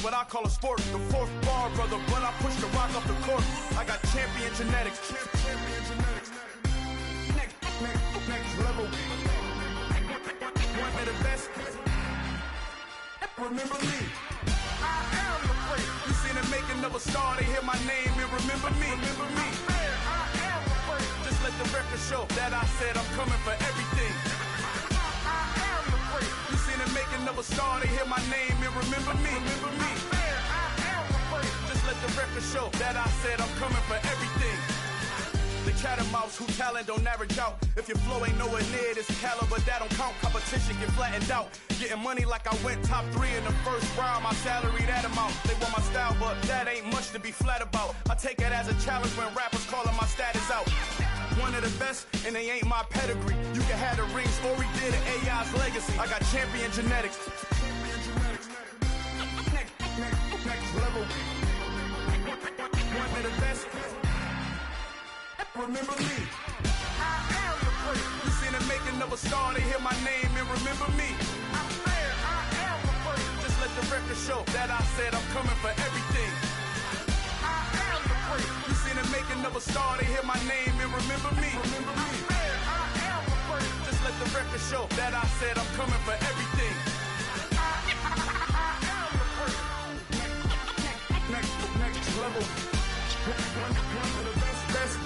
what I call a sport. The fourth bar, brother, but I push the rock up the court. I got champion genetics. Next level. One of the best. Remember me. I am the place. You seen the making of a star, they hear my name and remember me. Remember me. I am the place. Just let the record show that I said I'm coming for everything. I am the place. You seen the making of a star, they hear my name and remember me. Remember me. I am the place. Just let the record show that I said I'm coming for everything. The catamouse who talent don't average out. If your flow ain't nowhere near this caliber, that don't count. Competition get flattened out. Getting money like I went top 3 in the first round. My salary that amount. They want my style, but that ain't much to be flat about. I take it as a challenge when rappers calling my status out. One of the best, and they ain't my pedigree. You can have the rings, or we did an AI's legacy. I got champion genetics. Next level. One of the best. Remember me. I am the place. You seen the making of a star, they hear my name and remember me. I said I am the place. Just let the record show that I said I'm coming for everything. I am the place. You seen the making of a star, they hear my name and remember me. Remember me. I said I am the place. Just let the record show that I said I'm coming for everything. I am the place. Next level. One of the best. Next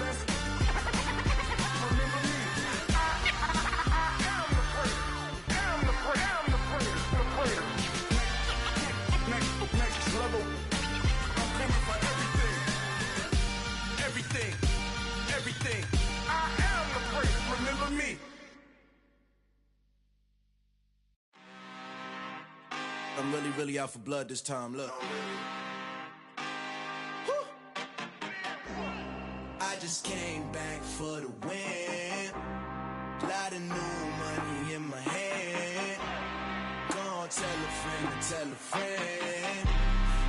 level. I'm coming for everything. Everything. I am the place. Remember me. I'm really out for blood this time. Look. I just came back for the win. Lot of new money in my hand. Gonna tell a friend.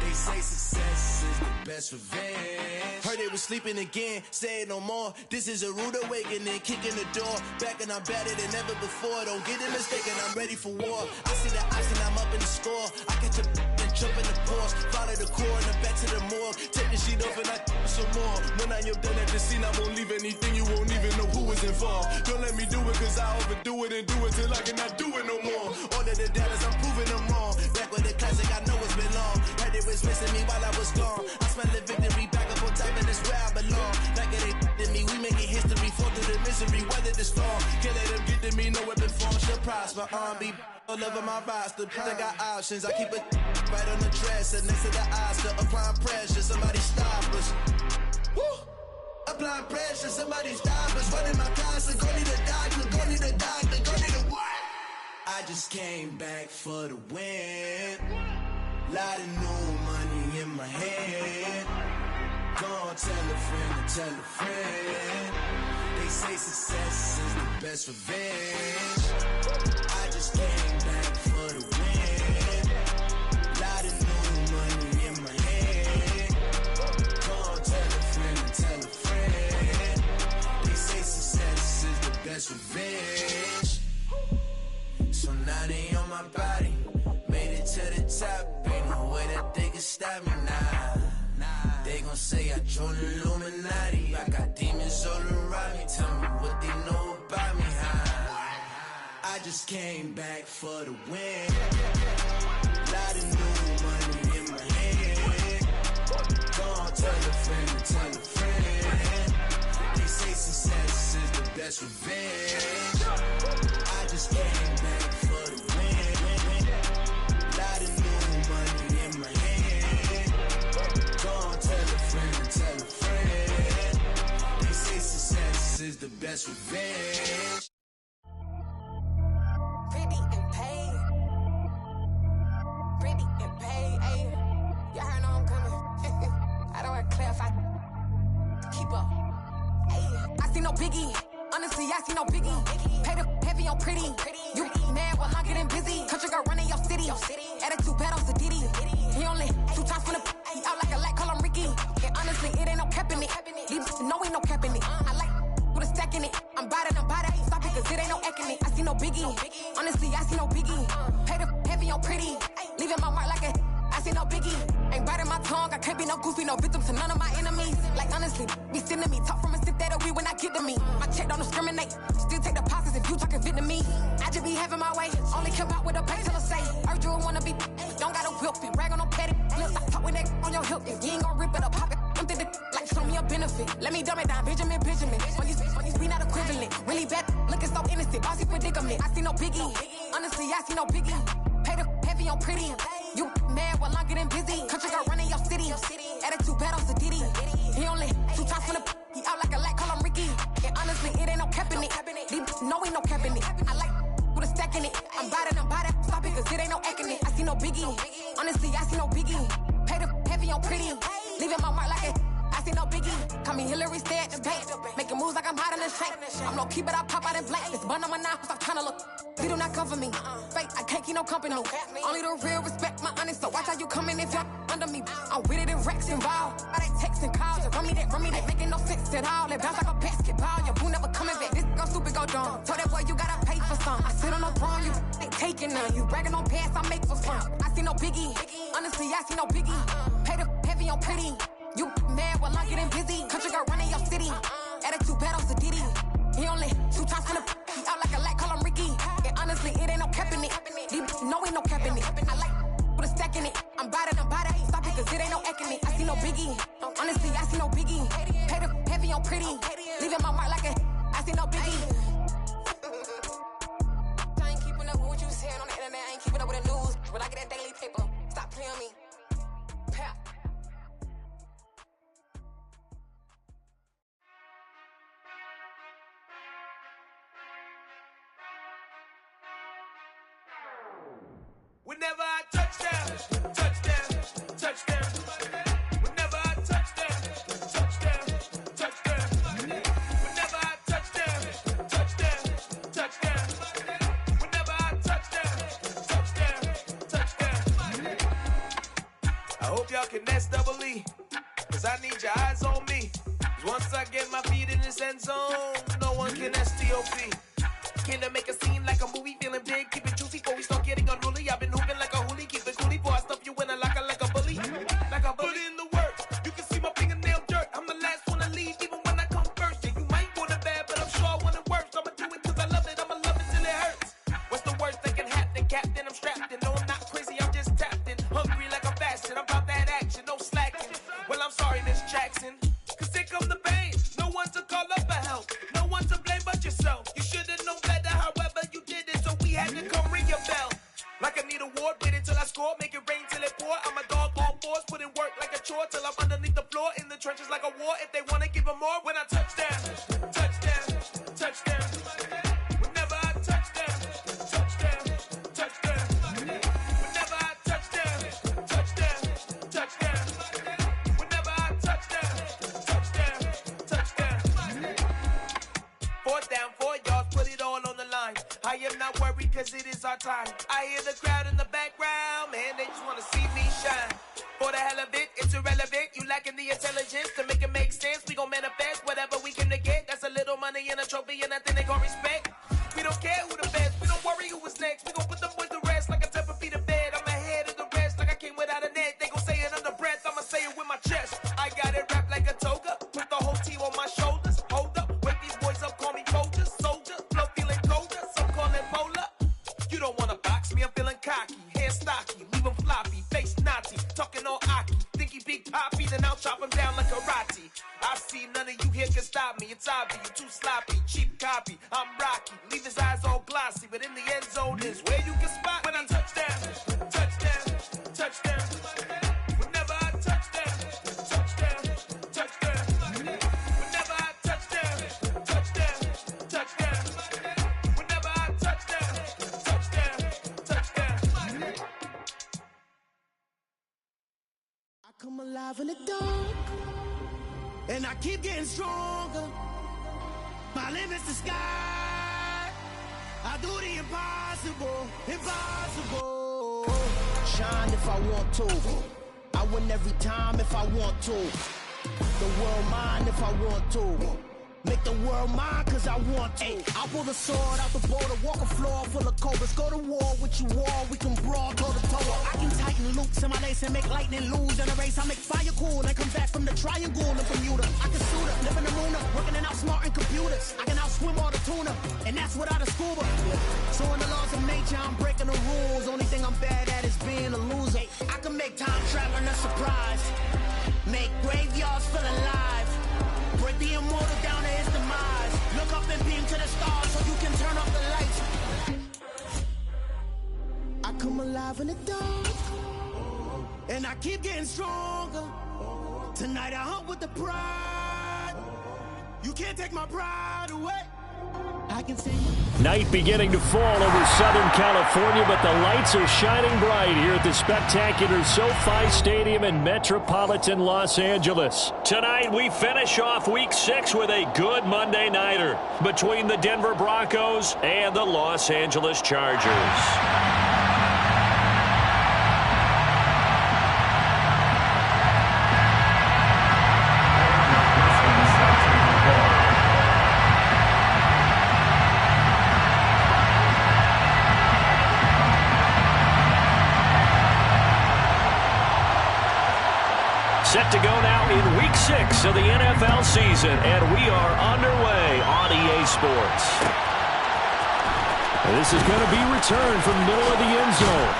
They say success is the best revenge. Heard they was sleeping again, say it no more. This is a rude awakening, kicking the door. Back and I'm better than ever before. Don't get it mistaken, I'm ready for war. I see the icing, I'm up in the score. I catch a and jump in the course. Follow the core and the back to the morgue. Take the sheet off and I some more. When I am done at the scene, I won't leave anything. You won't even know who was involved. Don't let me do it, cause I overdo it and do it till I cannot do it no more. All of the doubters, I'm proving them wrong. Back with the classic, I know it's been long. Heard it was missing me while I was gone. I smell the victory back up on top, and it's where I belong. Like it ain't to me, we making history. Fall through the misery, weather the storm. Can't let them get to me, no weapon form should prosper. Be all over my roster. I got options, I keep it right on the dresser next to the Oscar. Applying pressure, somebody stop us. Woo! Applying pressure, somebody stop us. Running my closet, go need a doctor, go need a doctor, go need a what? I just came back for the win. Lot of new money in my hand. Gonna tell a friend. They say success is the best revenge. I just came back for the win. Lot of new money in my hand. Gonna tell a friend. They say success is the best revenge. So now they on my body. Made it to the top, ain't no way that they can stop me now. They gon' say I joined the Illuminati. I got demons all around me. Tell me what they know about me, huh? I just came back for the win. Lot of new money in my hand. Gonna tell a friend. They say success is the best revenge. I just came back for the win. Lot of new money in my hand. Gonna tell a friend. They say success is the best revenge. Pretty and paid. Pretty and paid, ayy. Y'all heard I'm coming. I don't want to clarify. Keep up. Ayy. I see no biggie. Honestly, I see no biggie. Pay the heavy on pretty. You mad while I'm getting busy. Country girl running your city. Attitude bad on Sadiddy. He only 2 times from the he out like a light, call him Ricky. And honestly, it ain't no cap in it. These know ain't no cap in it. I like with a stack in it. I'm bad, ain't stop it, cause it ain't no eck in it. I see no biggie. Honestly, I see no biggie. Pay the heavy on pretty. Leaving my mark like a I see no biggie. Ain't biting my tongue, I can't be no goofy, no victim to none of my enemies. Like honestly, be sending me, talk from a sip that we when I get to me. My check don't discriminate, still take deposits if you talking Vietnamese. I just be having my way, only come out with a pay till I say. Urge you wanna be, don't gotta whip it, brag on no petty. Look, I talk with that on your hip, if you ain't gon' rip it or pop it. Empty the like show me a benefit. Let me dumb it down, Benjamin. On these we not equivalent. Really bad, looking so innocent. Bossy predicament. I see no biggie. Honestly, I see no biggie. Pay the heavy on pretty. You mad while I'm getting busy. Country girl running your city. Attitude bad on Diddy. He only 2 times from the he out like a light, call him Ricky. And honestly, it ain't no cap in it. No, ain't no cap in it. I like with a stack in it. I'm biting, stop it, cause it ain't no acting it. I see no biggie. Honestly, I see no biggie. Pay the heavy on pretty. Leaving my mark like it. I see no biggie. Call me Hillary, stay at the bank. Making moves like I'm hiding the shank. I'm no keep it, I pop out in blank. It's bun on my knife, stop trying to look. They do not come for me. Fake, I can't keep no company. Only the real respect my honest. So watch how you coming if you're under me. I'm with it and Rex involved. All they text and calls. Run me that making no sense at all. They bounce like a basketball. Your boo never coming back. This go stupid, go dumb. Told that boy you gotta pay for some. I sit on the throne, you ain't taking none. You bragging on past, I make for fun. I see no biggie. Honestly, I see no biggie. Pay the heavy on pretty. You mad while I'm getting busy. Country girl running your city. Attitude bad on Diddy. He only 2 times from the he out like a light, call him Ricky. And honestly, it ain't no cap in it. No, ain't no cap in it. I like with a stack in it. I'm biting, stop it, cause it ain't no acting it. I see no biggie. Honestly, I see no biggie. Pay the heavy on pretty. Leaving my mark like a I see no biggie. I ain't keeping up with what you saying on the internet. I ain't keeping up with the news. But I get that daily paper. Stop playing me. Pap. Whenever I touchdown, touchdown, touchdown. Whenever I touchdown, touchdown, touchdown. Whenever I touchdown, touchdown, touchdown. Whenever I touchdown, touchdown, touchdown. I hope y'all can nest double E, cause I need your eyes on me. Cause once I get my feet in this end zone, no one can STOP. Can I make a scene like a movie, feeling big, keep it juicy before we start getting unruly. I've been hooping like a hoolie, keep it coolie before I stuff you in a locker like a bully. Like a bully. Put in the work, you can see my fingernail dirt. I'm the last one to leave, even when I come first. Yeah, you might want it bad, but I'm sure I want it worse. I'ma do it cause I love it, I'ma love it till it hurts. What's the worst that can happen, Captain? I'm strapped in, no I'm not crazy, I'm just tapped in. Hungry like I'm fasting, I'm about that action, no slacking. Well, I'm sorry, Miss Jackson, cause here come the pain. No one to call up for help, no one to blame but yourself. You should've known better, however you did it, so we had to come ring your bell. Like I need a ward, wait until I score, make it rain till it pour. I'm a dog on fours, put in work like a chore till I'm underneath the floor, in the trenches like a war. If they wanna give them more, when I touchdown, touchdown, touchdown. Whenever I touchdown, touchdown, touchdown. Whenever I touchdown, touchdown, touchdown. Whenever I touchdown, touchdown, touchdown. 4th down, 4 yards, put it all on the line. I am not worried cause it is our time. I hear the crowd in the background, man, they just wanna see me shine. For the hell of it, it's irrelevant. You lacking the intelligence to make it make sense. We gon' manifest whatever we can to get. That's a little money and a trophy and nothing they gon' respect. We don't care who the best, we don't worry who was next. We gon' put them boys to rest like a 10 feet of bed. I'm ahead of the rest like I came without a net. They gon' say it under breath, I'ma say it with my chest. I got it wrapped like a toga, put the whole team on my shoulders. Hold up, wake these boys up, call me soldier, soldier. Flow feeling colder, some call it polar. You don't wanna box me, I'm feeling cocky. Hair stocky, leave him floppy, face naughty. Talking all aki, think he big poppy, then I'll chop him down like karate. I see none of you here can stop me. It's obvious, you too sloppy, cheap copy. I'm Rocky, leave his eyes all glossy, but in the end zone is where you can spot when I touchdown, touchdown, touchdown. Whenever I touchdown, touchdown, touchdown. Whenever I touchdown, touchdown, touchdown. Whenever I touchdown, touchdown, touchdown. I come alive in the dark, and I keep getting stronger. My limit's the sky. I do the impossible, impossible. Shine if I want to. I win every time if I want to. The world mine if I want to. Make the world mine cause I want to. I pull the sword out the border, walk a floor full of cobras. Go to war with you all, we can brawl toe to toe. I can tighten loops in my lace and make lightning lose. In a race I make fire cool and come back from the triangle in Bermuda. I can suit up, live in the moon up, working and outsmarting computers. I can outswim all the tuna, and that's without a scuba. So in the laws of nature, I'm breaking the rules. Only thing I'm bad at is being a loser. I can make time traveling a surprise. Make graveyards feel alive. Break the immortal down to his demise. Look up and beam to the stars so you can turn off the lights. I come alive in the dark, and I keep getting stronger. Tonight I hunt with the pride. You can't take my pride away. I can see you. Night beginning to fall over Southern California, but the lights are shining bright here at the spectacular SoFi Stadium in metropolitan Los Angeles. Tonight we finish off Week 6 with a good Monday nighter between the Denver Broncos and the Los Angeles Chargers. Set to go now in Week 6 of the NFL season, and we are underway on EA Sports. And this is going to be returned from the middle of the end zone.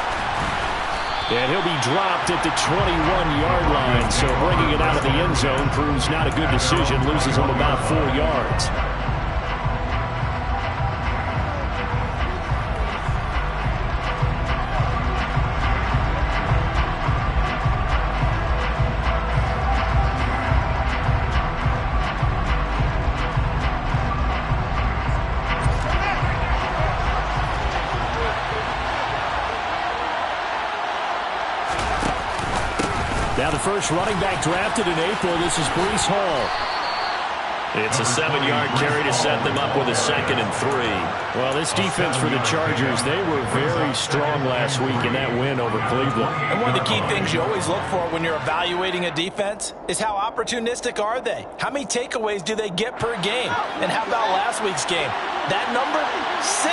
And he'll be dropped at the 21-yard line, so bringing it out of the end zone proves not a good decision, loses him about 4 yards. Now the first running back drafted in April, this is Breece Hall. It's a 7-yard carry to set them up with a 2nd and 3. Well, this defense for the Chargers, they were very strong last week in that win over Cleveland. And one of the key things you always look for when you're evaluating a defense is how opportunistic are they? How many takeaways do they get per game? And how about last week's game? That number, 6.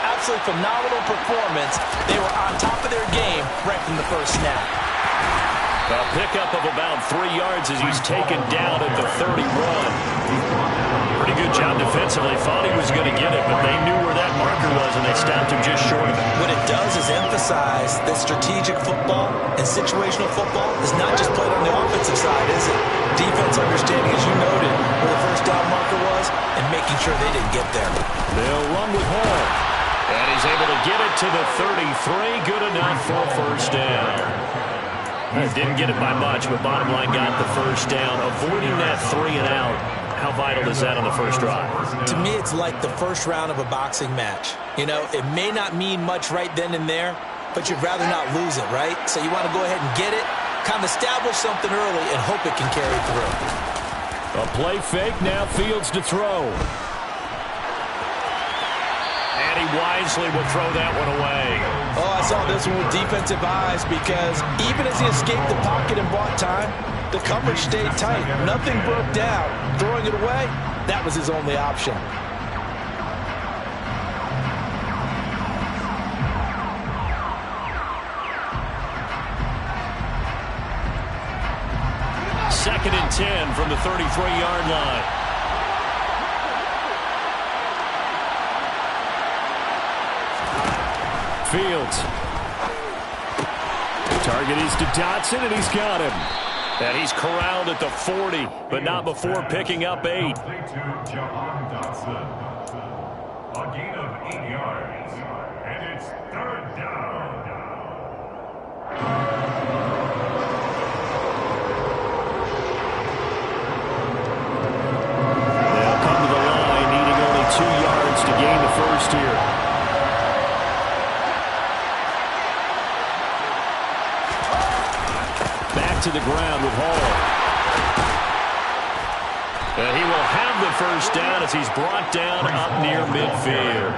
Absolutely phenomenal performance. They were on top of their game right from the first snap. A pickup of about 3 yards as he's taken down at the 31. Pretty good job defensively. Thought he was going to get it, but they knew where that marker was, and they stopped him just short of it. What it does is emphasize that strategic football and situational football is not just played on the offensive side, is it? Defense understanding, as you noted, where the first down marker was and making sure they didn't get there. They'll run with Hall. And he's able to get it to the 33. Good enough for a first down. Didn't get it by much, but bottom line got the first down. Avoiding that 3 and out. How vital is that on the first drive? To me, it's like the first round of a boxing match. You know, it may not mean much right then and there, but you'd rather not lose it, right? So you want to go ahead and get it, kind of establish something early, and hope it can carry through. A play fake, now Fields to throw. And he wisely will throw that one away. Oh, I saw this one with defensive eyes because even as he escaped the pocket and bought time, the coverage stayed tight. Nothing broke down. Throwing it away, that was his only option. Second and 10 from the 33-yard line. Fields. Target is to Dotson, and he's got him. And he's corralled at the 40, but not before picking up 8. A gain of 8 yards, and it's 3rd down. They'll come to the line, needing only 2 yards to gain the first here. Back to the ground with Hall. And he will have the first down as he's brought down up near midfield.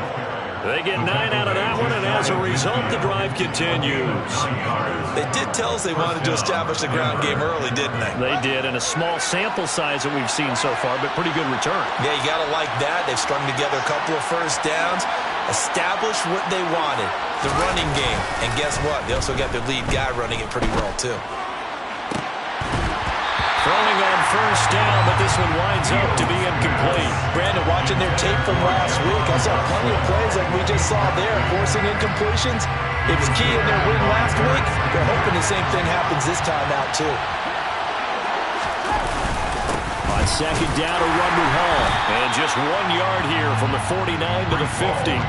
They get 9 out of that one, and as a result, the drive continues. They did tell us they wanted to establish the ground game early, didn't they? They did, in a small sample size that we've seen so far, but pretty good return. Yeah, you got to like that. They've strung together a couple of first downs, established what they wanted, the running game. And guess what? They also got their lead guy running it pretty well, too. Throwing on first down, but this one winds up to be incomplete. Brandon, watching their tape from last week, I saw plenty of plays like we just saw there, forcing incompletions. It was key in their win last week. They're hoping the same thing happens this time out, too. On second down, a run with Hall. And just 1 yard here from the 49 to the 50.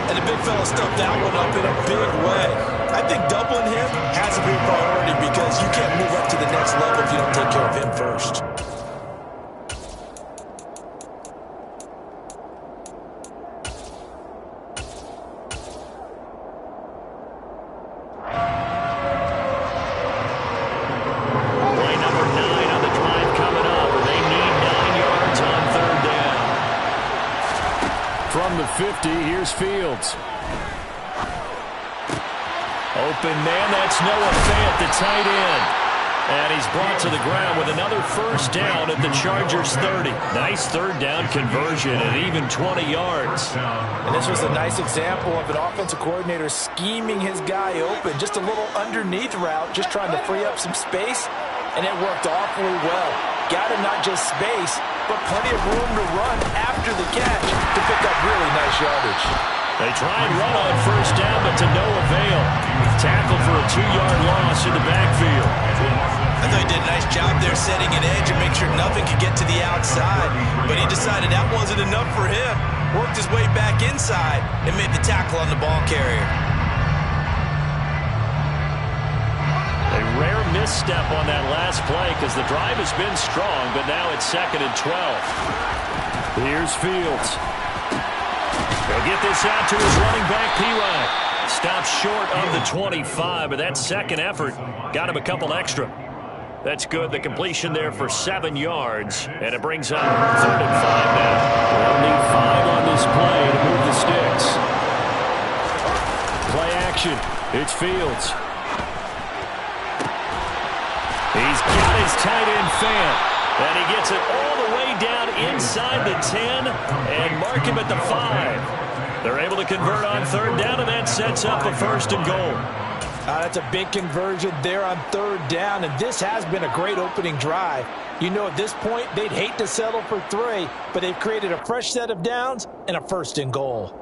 And the big fella stuffed that one up in a big way. I think doubling him has to be a priority because you can't move up to the next level if you don't take care of him first. Play number 9 on the drive coming up. They need 9 yards on third down. From the 50, here's Fields. Open man, that's Noah Fant, the tight end. And he's brought to the ground with another first down at the Chargers' 30. Nice third down conversion at even 20 yards. And this was a nice example of an offensive coordinator scheming his guy open. Just a little underneath route, just trying to free up some space. And it worked awfully well. Got him not just space, but plenty of room to run after the catch to pick up really nice yardage. They try and run on first down, but to no avail. Tackle for a 2-yard loss in the backfield. I thought he did a nice job there setting an edge and make sure nothing could get to the outside. But he decided that wasn't enough for him. Worked his way back inside and made the tackle on the ball carrier. A rare misstep on that last play because the drive has been strong, but now it's 2nd and 12. Here's Fields. He'll get this out to his running back, P-Ryan. Stops short of the 25, but that second effort got him a couple extra. That's good. The completion there for 7 yards, and it brings up 3rd and 5 now. They'll need 5 on this play to move the sticks. Play action. It's Fields. He's got his tight end Fant. And he gets it all the way down inside the 10 and mark him at the 5. They're able to convert on third down, and that sets up a 1st and goal. That's a big conversion there on third down, and this has been a great opening drive. You know, at this point, they'd hate to settle for 3, but they've created a fresh set of downs and a 1st and goal.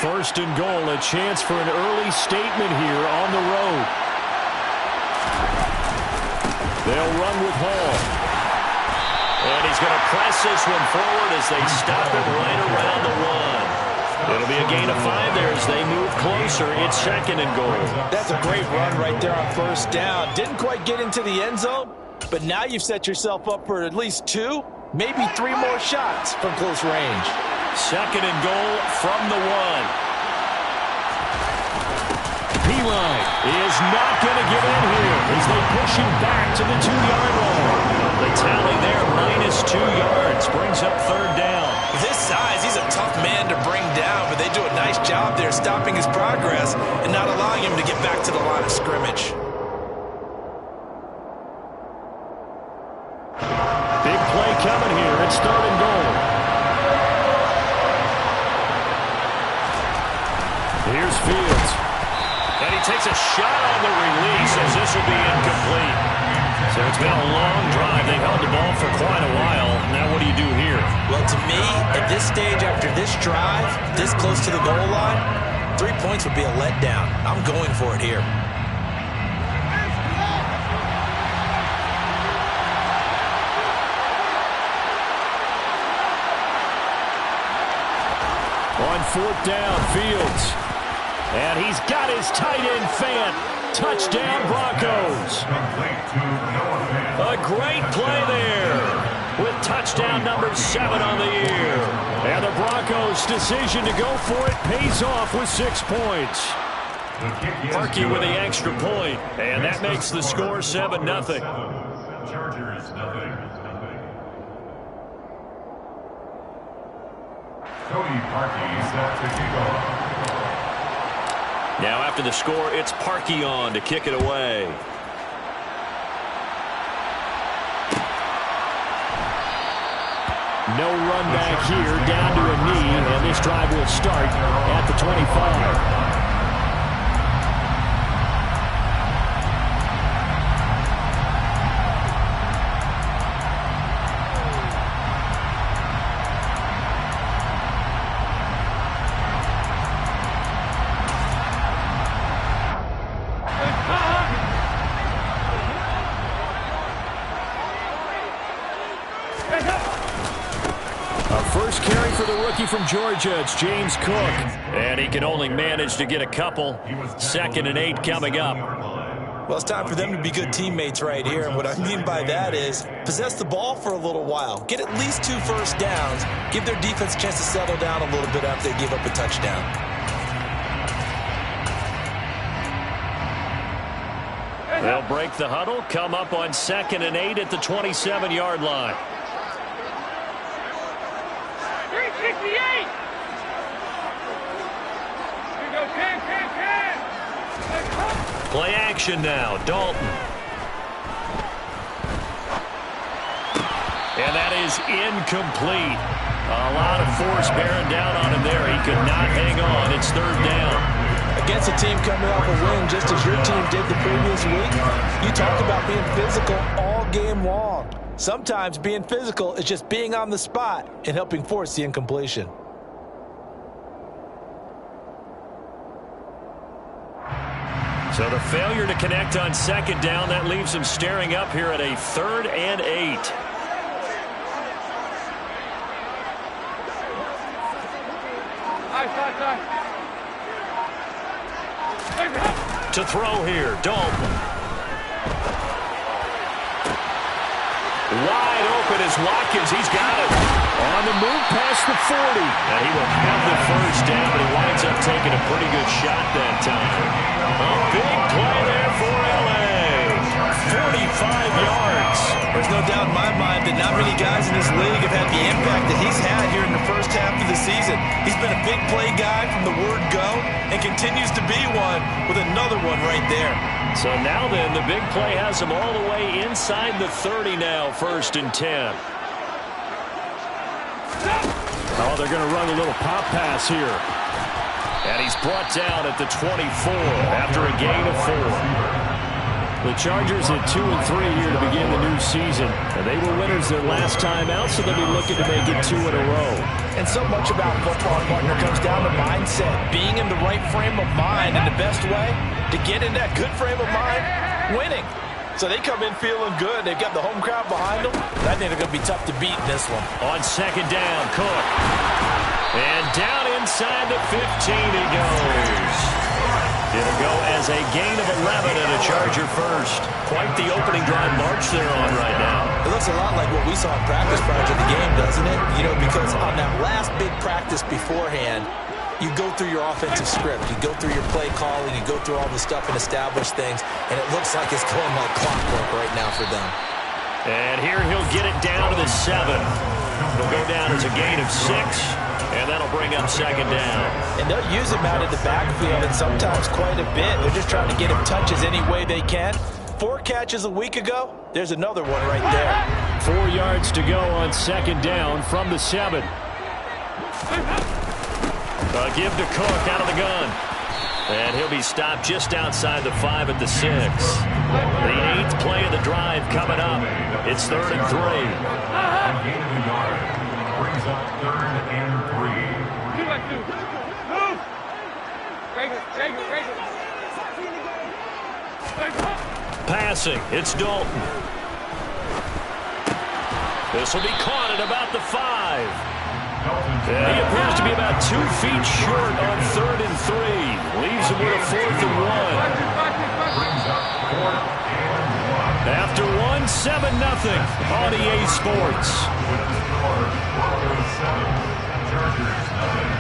First and goal, a chance for an early statement here on the road. They'll run with Hall. And he's going to press this one forward as they stop it right around the 1. It'll be a gain of 5 there as they move closer. It's 2nd and goal. That's a great run right there on first down. Didn't quite get into the end zone, but now you've set yourself up for at least 2, maybe 3 more shots from close range. 2nd and goal from the 1. P-Line is not going to get in here as they push him back to the 2-yard line. The tally there, -2 yards, brings up third down. With his size, he's a tough man to bring down, but they do a nice job there stopping his progress and not allowing him to get back to the line of scrimmage. Big play coming here. It's 3rd and goal. Here's Fields. And he takes a shot on the release as this will be incomplete. So it's been a long drive. They held the ball for quite a while. Now what do you do here? Well, to me, at this stage after this drive, this close to the goal line, 3 points would be a letdown. I'm going for it here. On 4th down, Fields. And he's got his tight end Fant. Touchdown, Broncos. A great play there with touchdown number 7 on the year. And the Broncos' decision to go for it pays off with 6 points. Parkey with the extra point, and that makes the score 7-0. Chargers, nothing. Cody Parkey set to kick off. Now after the score, it's Parkey on to kick it away. No run back here, down to a knee, and this drive will start at the 25. First carry for the rookie from Georgia, it's James Cook. And he can only manage to get a couple. 2nd and 8 coming up. Well, it's time for them to be good teammates right here. And what I mean by that is possess the ball for a little while. Get at least 2 first downs. Give their defense a chance to settle down a little bit after they give up a touchdown. They'll break the huddle, come up on 2nd and 8 at the 27-yard line. 368! Here we go, 10. Play action now, Dalton. And that is incomplete. A lot of force bearing down on him there. He could not hang on. It's 3rd down. Against a team coming off a win just as your team did the previous week, you talk about being physical all game long. Sometimes being physical is just being on the spot and helping force the incompletion. So the failure to connect on 2nd down, that leaves him staring up here at a 3rd and 8. To throw here, Dalton. Wide open is Watkins. He's got it. On the move past the 40. And he will have the first down. He winds up taking a pretty good shot that time. A big play there for L.A. 45 yards. There's no doubt in my mind that not many guys in this league have had the impact that he's had here in the first half of the season. He's been a big play guy from the word go and continues to be one with another one right there. So now then, the big play has him all the way inside the 30 now, 1st and 10. Oh, they're going to run a little pop pass here. And he's brought down at the 24 after a gain of 4. The Chargers at 2-3 here to begin the new season. And they were winners their last time out, so they'll be looking to make it 2 in a row. And so much about football, partner, comes down to mindset. Being in the right frame of mind, and the best way to get in that good frame of mind, winning. So they come in feeling good. They've got the home crowd behind them. I think they're going to be tough to beat in this one. On 2nd down, Cook. And down inside the 15 he goes. It'll go as a gain of 11 and a Charger first. Quite the opening drive march they're on right now. It looks a lot like what we saw in practice prior to the game, doesn't it? You know, because on that last big practice beforehand, you go through your offensive script. You go through your play calling. You go through all the stuff and establish things. And it looks like it's going like clockwork right now for them. And here he'll get it down to the 7. It'll go down as a gain of 6. And that'll bring up 2nd down. And they'll use him out of the backfield and sometimes quite a bit. They're just trying to get him touches any way they can. 4 catches a week ago. There's another one right there. 4 yards to go on 2nd down from the 7. Give to Cook out of the gun. And he'll be stopped just outside the 5 at the 6. The 8th play of the drive coming up. It's 3rd and 3. Gain of a yard. Brings up 3rd and 3. 2-2. Move! Passing, it's Dalton. This will be caught at about the 5. And he appears to be about 2 feet short on 3rd and 3. Leaves him with a 4th and 1. After 1, 7-0 on EA Sports. Chargers, nothing.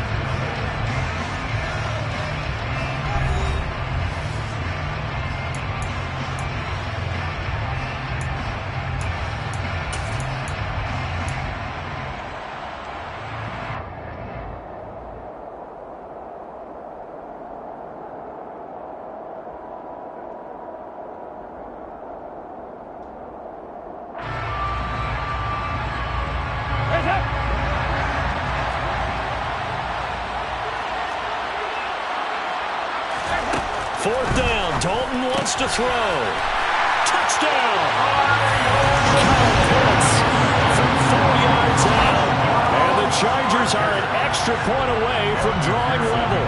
4th down. Dalton wants to throw. Touchdown! Kyle Pitts from 4 yards out. And the Chargers are an extra point away from drawing level.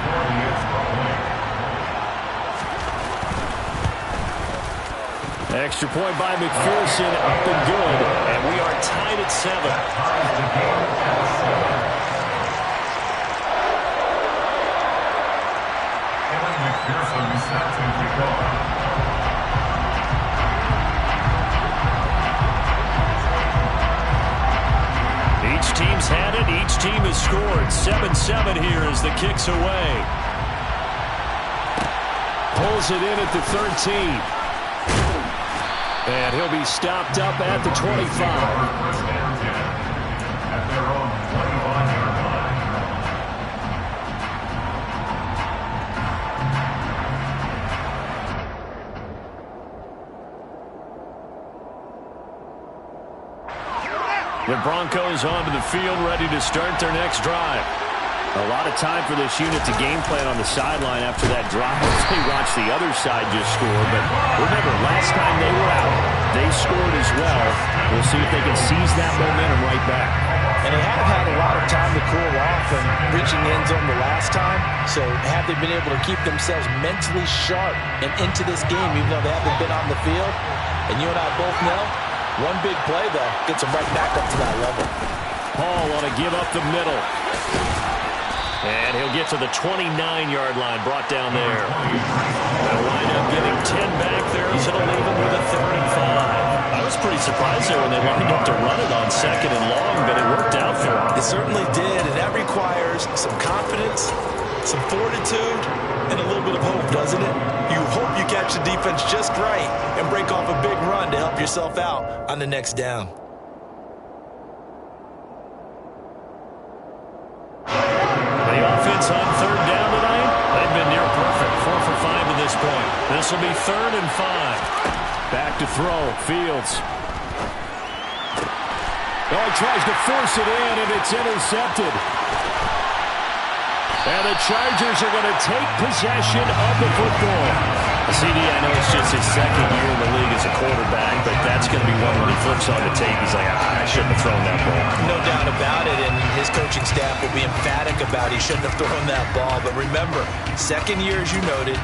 Extra point by McPherson, up and good. And we are tied at 7. Each team's had it. Each team has scored. 7-7 here as the kick's away. Pulls it in at the 13. And he'll be stopped up at the 25. The Broncos onto the field, ready to start their next drive. A lot of time for this unit to game plan on the sideline after that drive. They watched the other side just score, but remember, last time they were out, they scored as well. We'll see if they can seize that momentum right back. And they have had a lot of time to cool off and reaching the end zone the last time. So have they been able to keep themselves mentally sharp and into this game, even though they haven't been on the field? And you and I both know, one big play, though, gets them right back up to that level. Paul on a give up the middle. And he'll get to the 29-yard line, brought down there. They'll wind up getting 10 back there, so it'll leave him with a 35. I was pretty surprised there when they lined up to run it on 2nd and long, but it worked out for them. It certainly did, and that requires some confidence, some fortitude, and a little bit of hope, doesn't it? You hope you catch the defense just right and break off a big run to help yourself out on the next down. The offense on 3rd down tonight, they've been near perfect. 4 for 5 to this point. This will be 3rd and 5. Back to throw. Fields. Oh, he tries to force it in, and it's intercepted. And the Chargers are going to take possession of the football. CD, I know it's just his 2nd year in the league as a quarterback, but that's going to be one when he flips on the tape. He's like, I shouldn't have thrown that ball. No doubt about it, and his coaching staff will be emphatic about he shouldn't have thrown that ball. But remember, 2nd year, as you noted,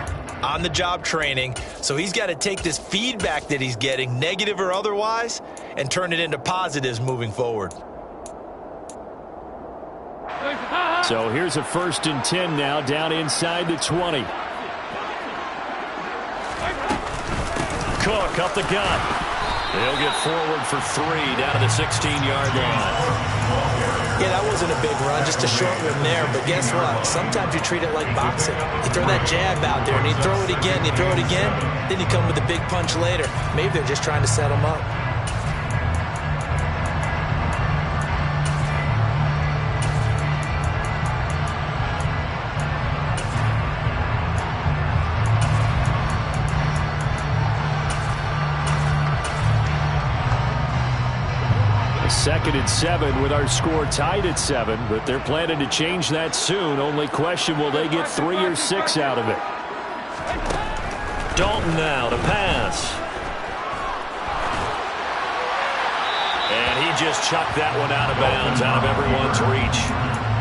on-the-job training, so he's got to take this feedback that he's getting, negative or otherwise, and turn it into positives moving forward. So here's a 1st and 10 now, down inside the 20. Cook up the gut. He'll get forward for 3 down to the 16-yard line. Yeah, that wasn't a big run, just a short one there. But guess what? Sometimes you treat it like boxing. You throw that jab out there, and you throw it again, you throw it again, then you come with a big punch later. Maybe they're just trying to set him up. Second and 7 with our score tied at 7, but they're planning to change that soon. Only question, will they get 3 or 6 out of it? Dalton now to pass. And he just chucked that one out of bounds, out of everyone's reach.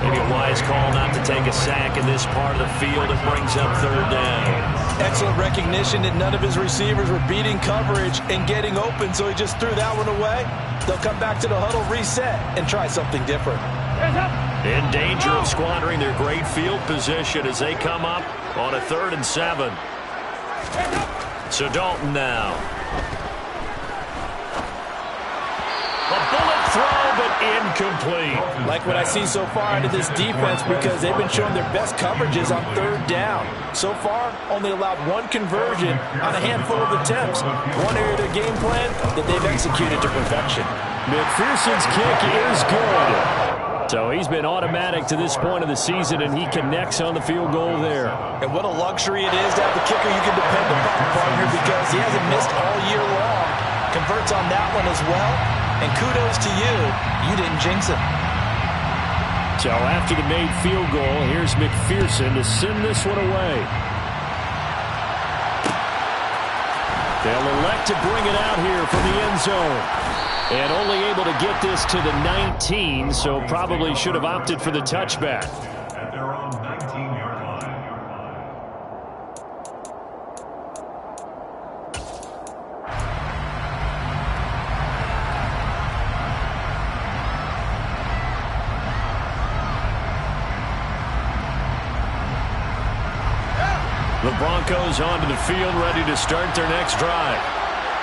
Maybe a wise call not to take a sack in this part of the field. It brings up 3rd down. Excellent recognition that none of his receivers were beating coverage and getting open, so he just threw that one away. They'll come back to the huddle, reset, and try something different. In danger of squandering their great field position as they come up on a 3rd and 7. So Dalton now. A bullet throw, but incomplete. Like what I see so far out of this defense, because they've been showing their best coverages on 3rd down. So far, only allowed 1 conversion on a handful of attempts. One area of their game plan that they've executed to perfection. McPherson's kick is good. So he's been automatic to this point of the season, and he connects on the field goal there. And what a luxury it is to have a kicker you can depend upon, partner, because he hasn't missed all year long. Converts on that one as well. And kudos to you. You didn't jinx it. So after the made field goal, here's McPherson to send this one away. They'll elect to bring it out here from the end zone. And only able to get this to the 19, so probably should have opted for the touchback. At their own 19-yard line. The Broncos onto the field, ready to start their next drive.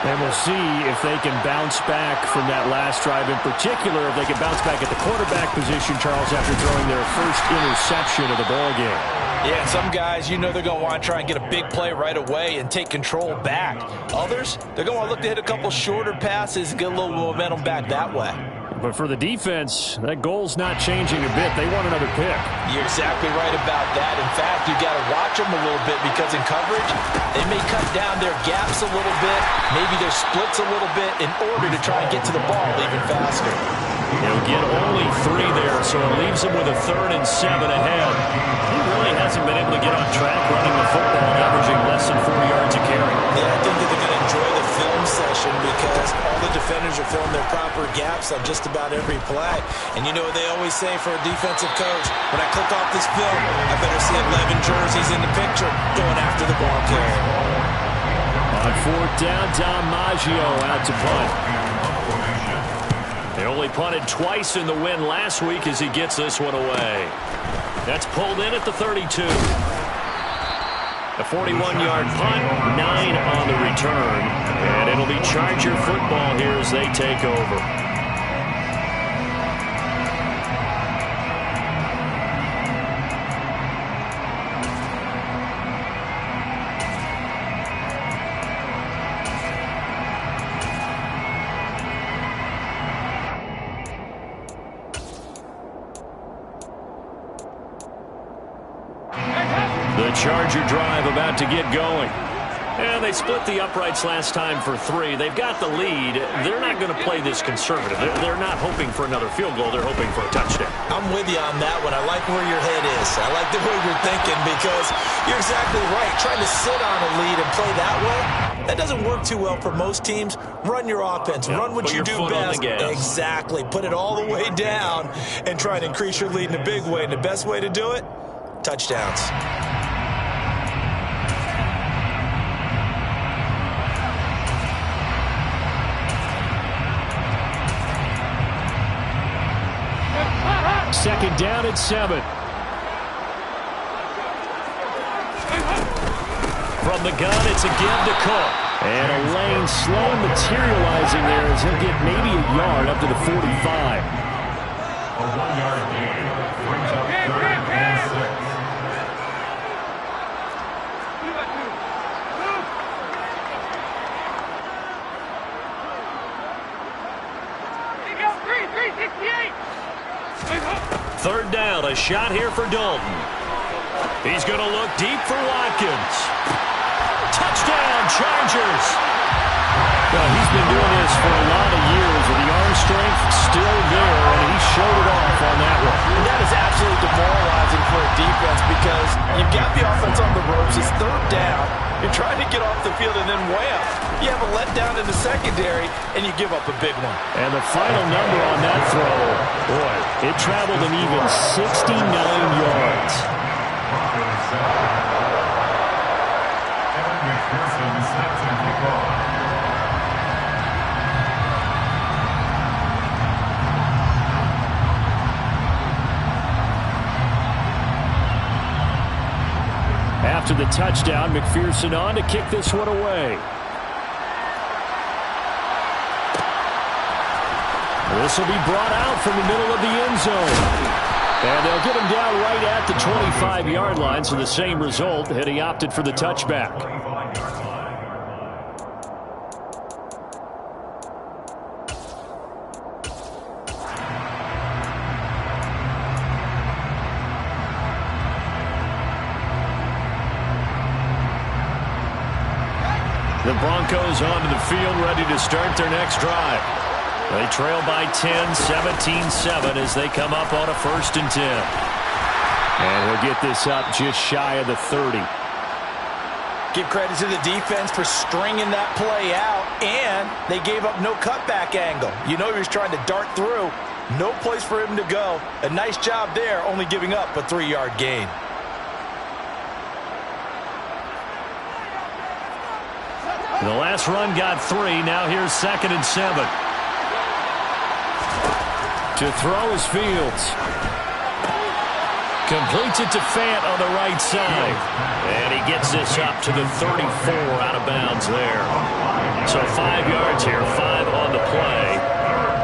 And we'll see if they can bounce back from that last drive. In particular, if they can bounce back at the quarterback position, Charles, after throwing their first interception of the ball game. Yeah, some guys, you know they're going to want to try and get a big play right away and take control back. Others, they're going to want to look to hit a couple shorter passes and get a little momentum back that way. But for the defense, that goal's not changing a bit. They want another pick. You're exactly right about that. In fact, you got to watch them a little bit because in coverage, they may cut down their gaps a little bit, maybe their splits a little bit in order to try and get to the ball even faster. They'll get only 3 there, so it leaves them with a 3rd and 7 ahead. He really hasn't been able to get on track running the football, averaging less than 40 yards a carry. Yeah, I think that they're going to enjoy the film session because all the defenders are filling their proper gaps on just about every play. And you know what they always say for a defensive coach, when I click off this film, I better see 11 jerseys in the picture going after the ball carrier. On 4th down, Dom Maggio out to punt. They only punted twice in the win last week as he gets this one away. That's pulled in at the 32. A 41-yard punt, 9 on the return. And it'll be Charger football here as they take over. The Charger drive about to get going. And they split the uprights last time for 3. They've got the lead. They're not going to play this conservative. They're not hoping for another field goal. They're hoping for a touchdown. I'm with you on that one. I like where your head is. I like the way you're thinking because you're exactly right. Trying to sit on a lead and play that way, that doesn't work too well for most teams. Run your offense. Run what you do best. Exactly. Put it all the way down and try and increase your lead in a big way. And the best way to do it, touchdowns. Second down at 7. From the gun, it's again to Cook. And a lane slow materializing there as he'll get maybe a yard up to the 45. A 1-yard gain brings up 3rd and 6. Third down, a shot here for Dalton. He's going to look deep for Watkins. Touchdown, Chargers. Well, he's been doing this for a lot of years with the arm strength still there, and he showed it off on that one. And that is absolutely demoralizing for a defense because you've got the offense on the ropes. It's 3rd down. You're trying to get off the field and then wham. You have a letdown in the secondary, and you give up a big one. And the final number on that throw, boy, it traveled an even 69 yards. After the touchdown, McPherson on to kick this one away. This will be brought out from the middle of the end zone. And they'll get him down right at the 25-yard line, so the same result, and he opted for the touchback. The Broncos onto the field, ready to start their next drive. They trail by 10, 17-7 as they come up on a 1st and 10. And he'll get this up just shy of the 30. Give credit to the defense for stringing that play out, and they gave up no cutback angle. You know he was trying to dart through. No place for him to go. A nice job there, only giving up a 3-yard gain. The last run got 3. Now here's 2nd and 7. To throw is Fields. Completes it to Fant on the right side. And he gets this up to the 34 out of bounds there. So 5 yards here, 5 on the play.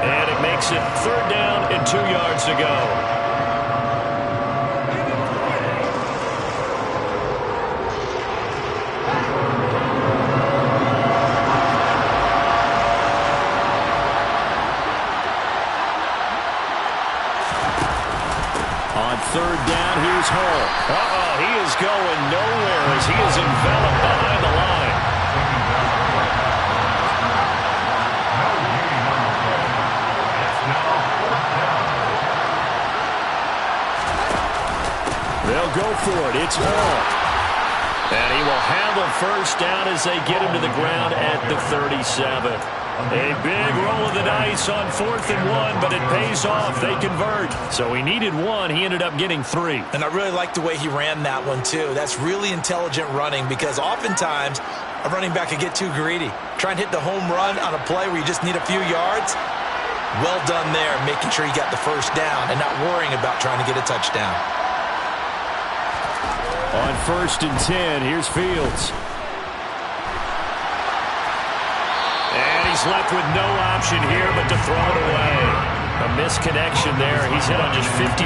And it makes it 3rd down and 2 yards to go. On 3rd down, here's Hall. He is going nowhere as he is enveloped behind the line. They'll go for it. It's Hall. And he will handle 1st down as they get him to the ground at the 37. A big roll of the dice on 4th and 1, but it pays off. They convert. So he needed 1. He ended up getting 3. And I really like the way he ran that one, too. That's really intelligent running because oftentimes a running back could get too greedy. Try and hit the home run on a play where you just need a few yards. Well done there, making sure you got the 1st down and not worrying about trying to get a touchdown. On 1st and 10, here's Fields. He's left with no option here but to throw it away. A misconnection there. He's hit on just 50%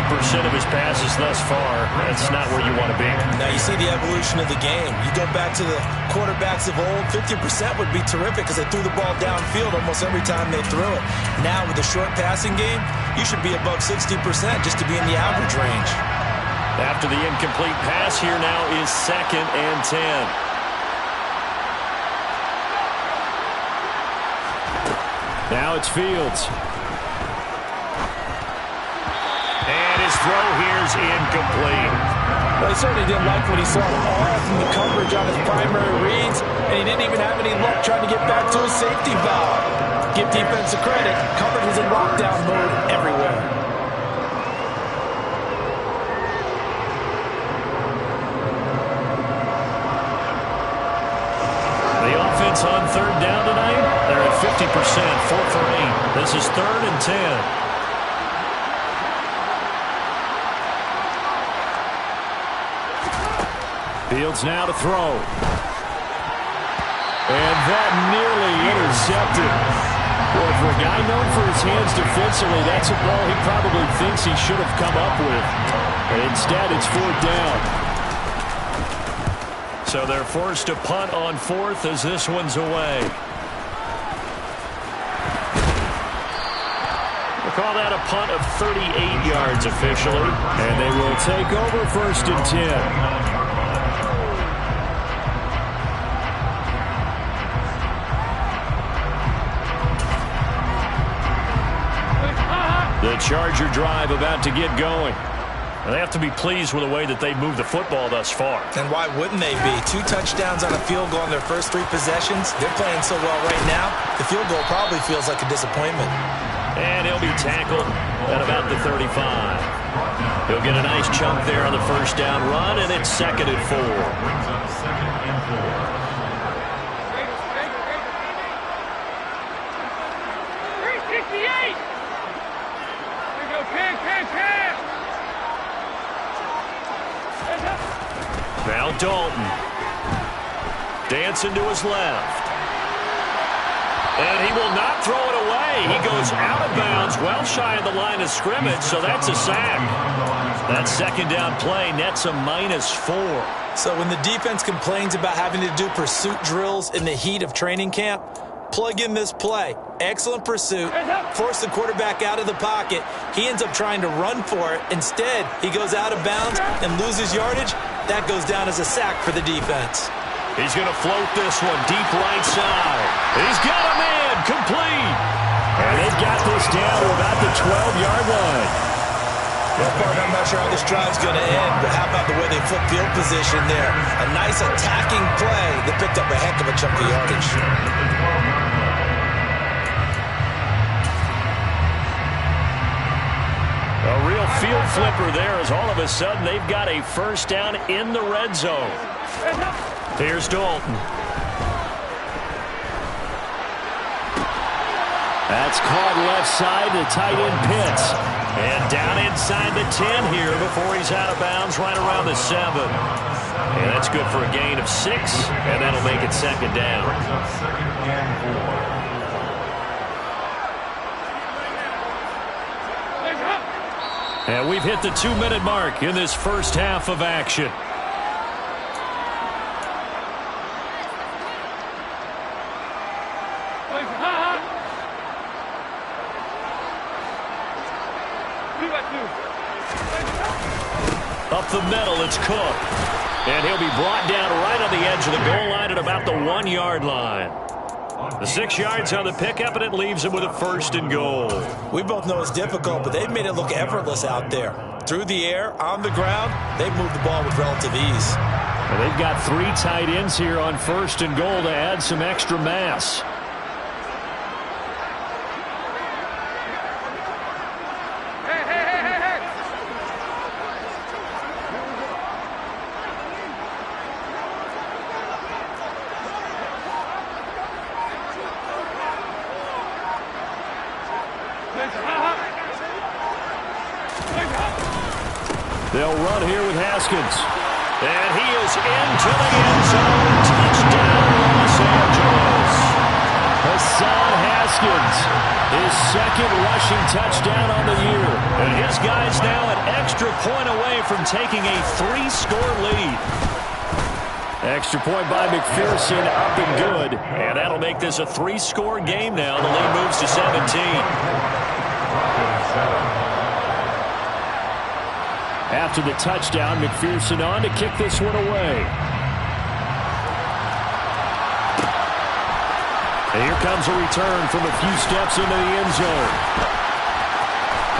of his passes thus far. That's not where you want to be. Now you see the evolution of the game. You go back to the quarterbacks of old, 50% would be terrific because they threw the ball downfield almost every time they threw it. Now with the short passing game, you should be above 60% just to be in the average range. After the incomplete pass, here now is 2nd and 10. Now it's Fields. And his throw here's incomplete. Well, he certainly didn't like what he saw all from the coverage on his primary reads, and he didn't even have any luck trying to get back to his safety valve. Give defense a credit. Coverage is in lockdown mode everywhere. The offense on 3rd down tonight, they're at 50%, 4 for 8. This is 3rd and 10. Fields now to throw. And that nearly intercepted. Boy, for a guy known for his hands defensively, that's a ball he probably thinks he should have come up with. And instead, it's 4th down. So they're forced to punt on 4th as this one's away. We'll call that a punt of 38 yards officially. And they will take over 1st and 10. The Charger drive about to get going. And they have to be pleased with the way that they moved the football thus far. And why wouldn't they be? 2 touchdowns on a field goal in their first 3 possessions. They're playing so well right now, the field goal probably feels like a disappointment. And he'll be tackled at about the 35. He'll get a nice chunk there on the 1st down run, and it's 2nd and 4. Brings up 2nd and 4. 368! Here we go, King. Now Dalton. Dancing to his left. And he will not throw it away. He goes out of bounds, well shy of the line of scrimmage, so that's a sack. That 2nd down play nets a -4. So when the defense complains about having to do pursuit drills in the heat of training camp, plug in this play. Excellent pursuit. Force the quarterback out of the pocket. He ends up trying to run for it. Instead, he goes out of bounds and loses yardage. That goes down as a sack for the defense. He's going to float this one deep right side. He's got a man complete. And they've got this down to about the 12-yard line. Well, partner, I'm not sure how this drive's going to end, but how about the way they flip field position there? A nice attacking play that picked up a heck of a chunk of yardage. A real field flipper there as all of a sudden they've got a first down in the red zone. Here's Dalton. That's caught left side to tight end Pitts. And down inside the 10 here before he's out of bounds right around the 7. And that's good for a gain of 6, and that'll make it second down. And we've hit the 2-minute mark in this first half of action. Up the middle, it's Cook. And he'll be brought down right on the edge of the goal line at about the 1-yard line. The 6 yards on the pickup, and it leaves him with a first and goal. We both know it's difficult, but they've made it look effortless out there. Through the air, on the ground, they've moved the ball with relative ease. Well, they've got 3 tight ends here on first and goal to add some extra mass. They'll run here with Haskins. And he is into the end zone. Touchdown, Los Angeles. Hassan Haskins, his second rushing touchdown on the year. And his guy's now an extra point away from taking a 3-score lead. Extra point by McPherson, up and good. And that'll make this a 3-score game now. The lead moves to 17. After the touchdown, McPherson on to kick this one away. And here comes a return from a few steps into the end zone.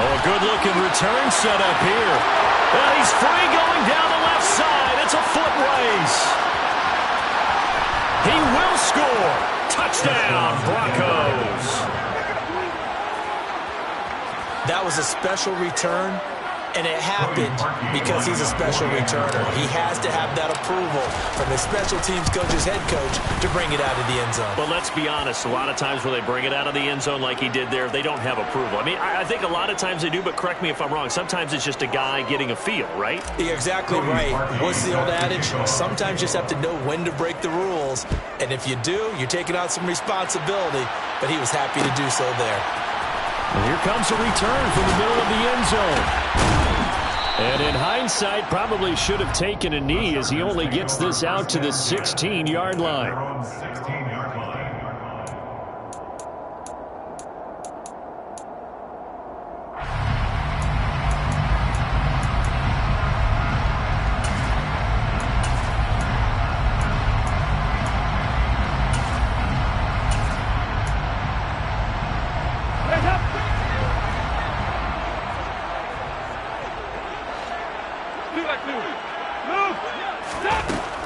Oh, a good-looking return set up here. And he's free going down the left side. It's a foot race. He will score. Touchdown, Broncos. That was a special return. And it happened because he's a special returner. He has to have that approval from his special teams coach's head coach to bring it out of the end zone. But let's be honest, a lot of times when they bring it out of the end zone like he did there, they don't have approval. I mean, I think a lot of times they do, but correct me if I'm wrong. Sometimes it's just a guy getting a feel, right? You're exactly right. What's the old adage? Sometimes you just have to know when to break the rules. And if you do, you're taking on some responsibility. But he was happy to do so there. And here comes a return from the middle of the end zone. And in hindsight, probably should have taken a knee as he only gets this out to the 16-yard line.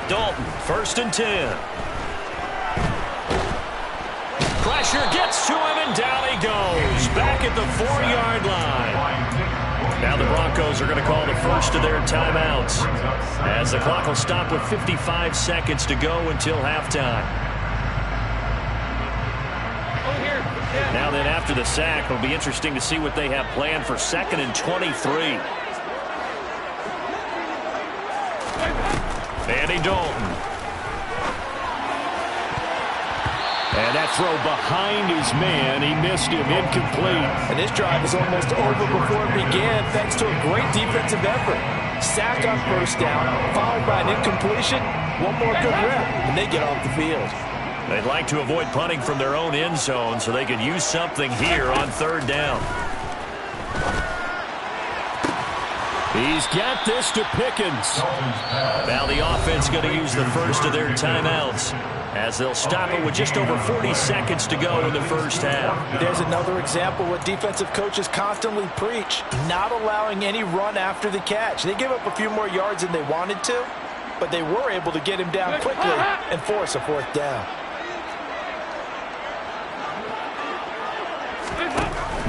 Dalton, 1st and 10. Pressure gets to him, and down he goes. Back at the 4-yard line. Now the Broncos are going to call the first of their timeouts, as the clock will stop with 55 seconds to go until halftime. Now then, after the sack, it'll be interesting to see what they have planned for 2nd and 23. Andy Dalton. And that throw behind his man. He missed him, incomplete. And this drive was almost over before it began thanks to a great defensive effort. Sack on 1st down, followed by an incompletion. One more good rep, and they get off the field. They'd like to avoid punting from their own end zone so they could use something here on 3rd down. He He's got this to Pickens. Now the offense going to use the first of their timeouts as they'll stop it with just over 40 seconds to go in the first half. There's another example what defensive coaches constantly preach, not allowing any run after the catch. They gave up a few more yards than they wanted to, but they were able to get him down quickly and force a fourth down.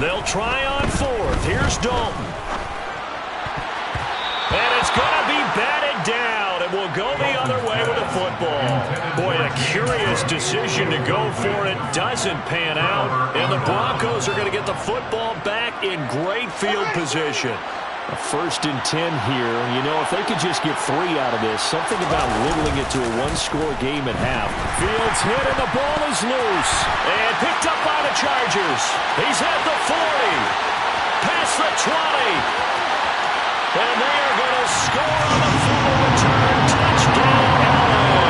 They'll try on fourth. Here's Dalton. And it's going to be batted down. It will go the other way with the football. Boy, a curious decision to go for it. Doesn't pan out. And the Broncos are going to get the football back in great field position. A 1st and 10 here. You know, if they could just get 3 out of this, something about whittling it to a one-score game at half. Fields hit and the ball is loose. And picked up by the Chargers. He's at the 40. Past the 20. And they are going to score on the fumble return. Touchdown, LA.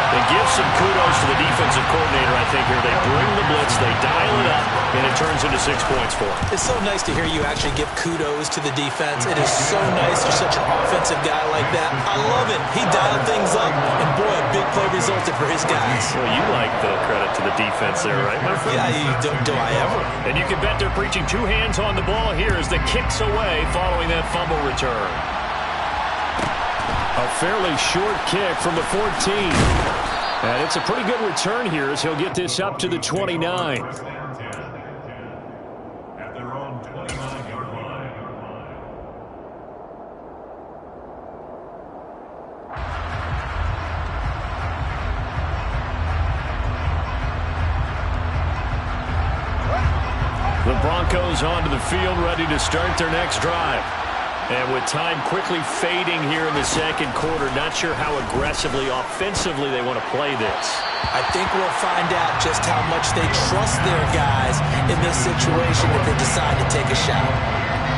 They give some kudos to the defensive coordinator, I think, here. They bring the blitz, they dial it up, and it turns into 6 points for them. It's so nice to hear you actually give kudos to the defense. It is so nice. You're such an offensive guy like that. I love it. He dialed things up, and boy, a big play resulted for his guys. Well, you like the credit to the defense there, right, my friend? Yeah, do I ever? And you can bet they're preaching 2 hands on the ball here as the kick's away following that fumble return. A fairly short kick from the 14. And it's a pretty good return here as he'll get this up to the 29. At their own 29-yard line. The Broncos onto the field, ready to start their next drive. And with time quickly fading here in the second quarter, not sure how aggressively, offensively they want to play this. I think we'll find out just how much they trust their guys in this situation if they decide to take a shot.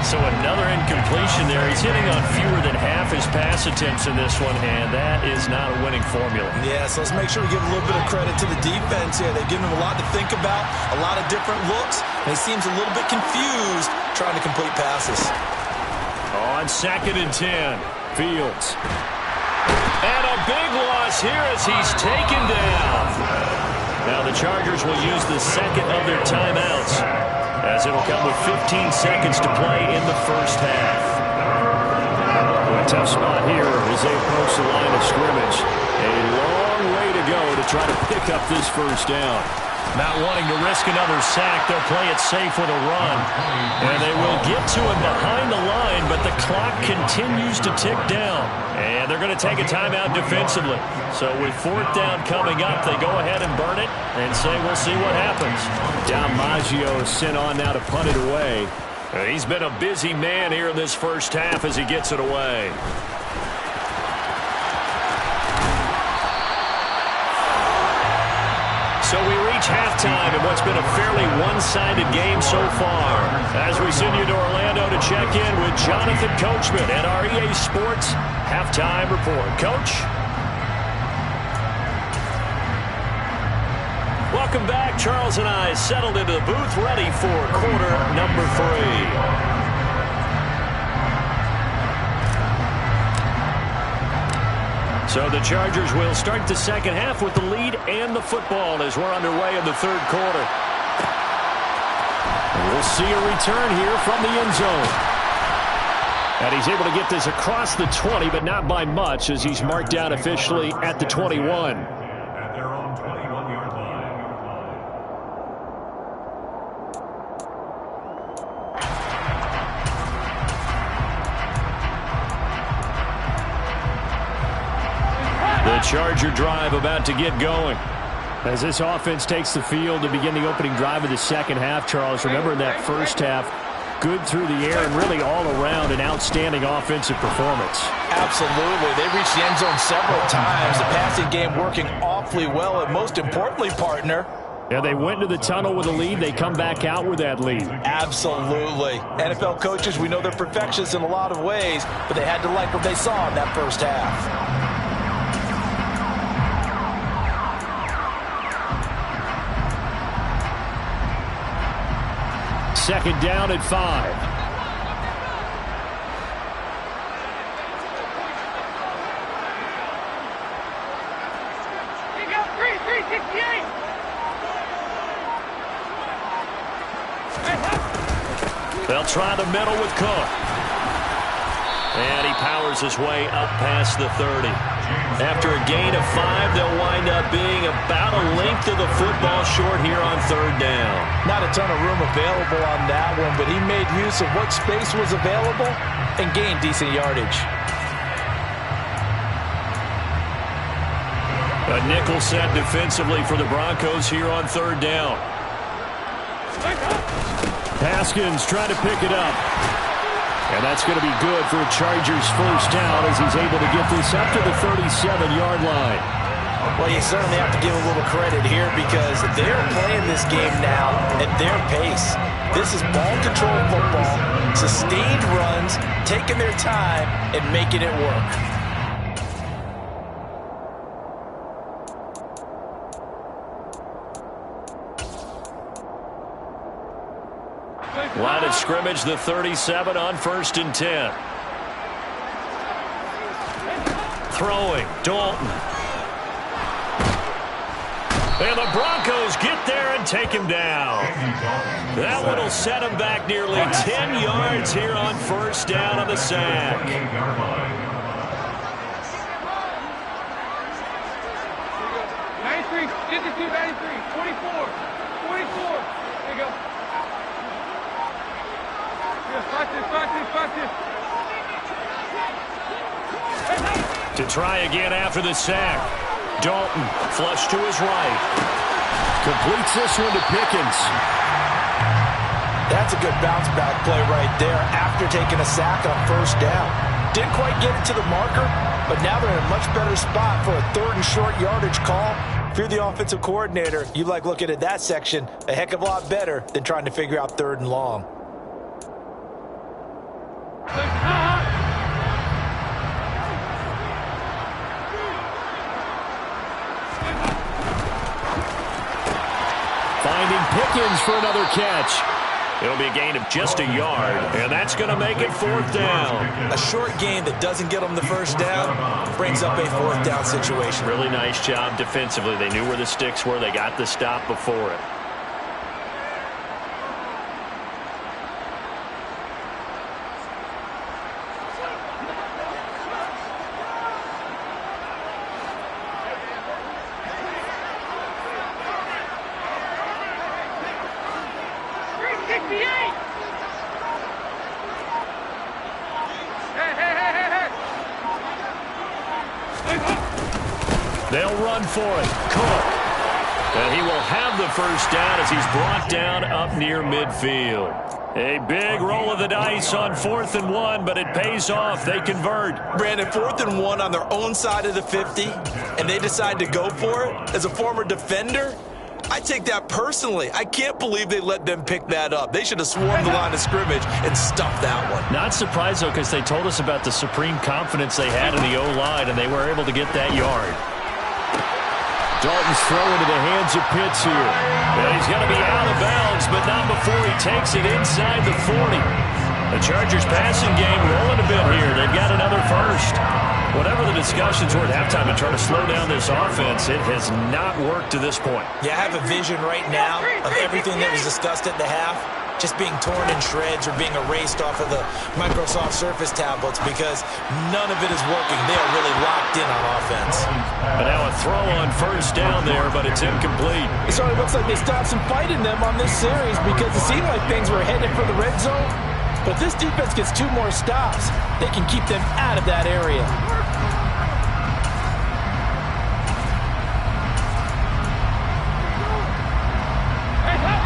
So another incompletion there. He's hitting on fewer than half his pass attempts in this one, and that is not a winning formula. Yeah, so let's make sure we give a little bit of credit to the defense here. They've given them a lot to think about, a lot of different looks, and he seems a little bit confused trying to complete passes. On 2nd and 10, Fields. And a big loss here as he's taken down. Now the Chargers will use the second of their timeouts as it'll come with 15 seconds to play in the first half. A tough spot here as they approach the line of scrimmage. A long way to go to try to pick up this first down. Not wanting to risk another sack, they'll play it safe with a run. And they will get to him behind the line, but the clock continues to tick down. And they're going to take a timeout defensively. So with 4th down coming up, they go ahead and burn it and say we'll see what happens. Maggio is sent on now to punt it away. He's been a busy man here in this first half as he gets it away. So we reach halftime in what's been a fairly one-sided game so far. As we send you to Orlando to check in with Jonathan Coachman at our EA Sports Halftime Report. Coach? Welcome back. Charles and I settled into the booth ready for quarter number 3. So the Chargers will start the second half with the lead and the football as we're underway in the third quarter. And we'll see a return here from the end zone. And he's able to get this across the 20, but not by much as he's marked down officially at the 21. At their own 21-yard line. The Charger drive about to get going. As this offense takes the field to begin the opening drive of the second half, Charles, remember in that first half, good through the air and really all around an outstanding offensive performance. Absolutely. They reached the end zone several times. The passing game working awfully well, and most importantly, partner, yeah, they went to the tunnel with a lead. They come back out with that lead. Absolutely. NFL coaches, we know they're perfectionists in a lot of ways, but they had to like what they saw in that first half. Second down at 5. 368. They'll try the middle with Cook. And he powers his way up past the 30. After a gain of 5, they'll wind up being about a length of the football short here on 3rd down. Not a ton of room available on that one, but he made use of what space was available and gained decent yardage. A nickel set defensively for the Broncos here on 3rd down. Haskins trying to pick it up. And that's going to be good for a Chargers first down as he's able to get this up to the 37-yard line. Well, you certainly have to give a little credit here because they're playing this game now at their pace. This is ball control football, sustained runs, taking their time and making it work. Line of scrimmage, the 37 on 1st and 10. Throwing, Dalton. And the Broncos get there and take him down. That one will set him back nearly 10 yards here on 1st down on the sack. 93, 52, 93, 24, 24. There you go. To try again after the sack. Dalton, flush to his right. Completes this one to Pickens. That's a good bounce back play right there after taking a sack on 1st down. Didn't quite get it to the marker, but now they're in a much better spot for a 3rd and short yardage call. If you're the offensive coordinator, you like looking at that section a heck of a lot better than trying to figure out 3rd and long. Finding Pickens for another catch. It'll be a gain of just a yard, and that's going to make it 4th down. A short gain that doesn't get them the 1st down brings up a 4th down situation. Really nice job defensively. They knew where the sticks were. They got the stop before it. They'll run for it. Cook. And he will have the 1st down as he's brought down up near midfield. A big roll of the dice on 4th and 1, but it pays off. They convert. Brandon, 4th and 1 on their own side of the 50, and they decide to go for it. As a former defender, I take that personally. I can't believe they let them pick that up. They should have swarmed the line of scrimmage and stuffed that one. Not surprised, though, because they told us about the supreme confidence they had in the O-line, and they were able to get that yard. Dalton's throw into the hands of Pitts here. And he's going to be out of bounds, but not before he takes it inside the 40. The Chargers passing game rolling a bit here. They've got another first. Whatever the discussions were at halftime to try to slow down this offense, it has not worked to this point. Yeah, I have a vision right now of everything that was discussed at the half just being torn in shreds or being erased off of the Microsoft Surface tablets because none of it is working. They are really locked in on offense. And now a throw on 1st down there, but it's incomplete. It sort of looks like they stopped some fight in them on this series because it seemed like things were headed for the red zone. But if this defense gets 2 more stops, they can keep them out of that area.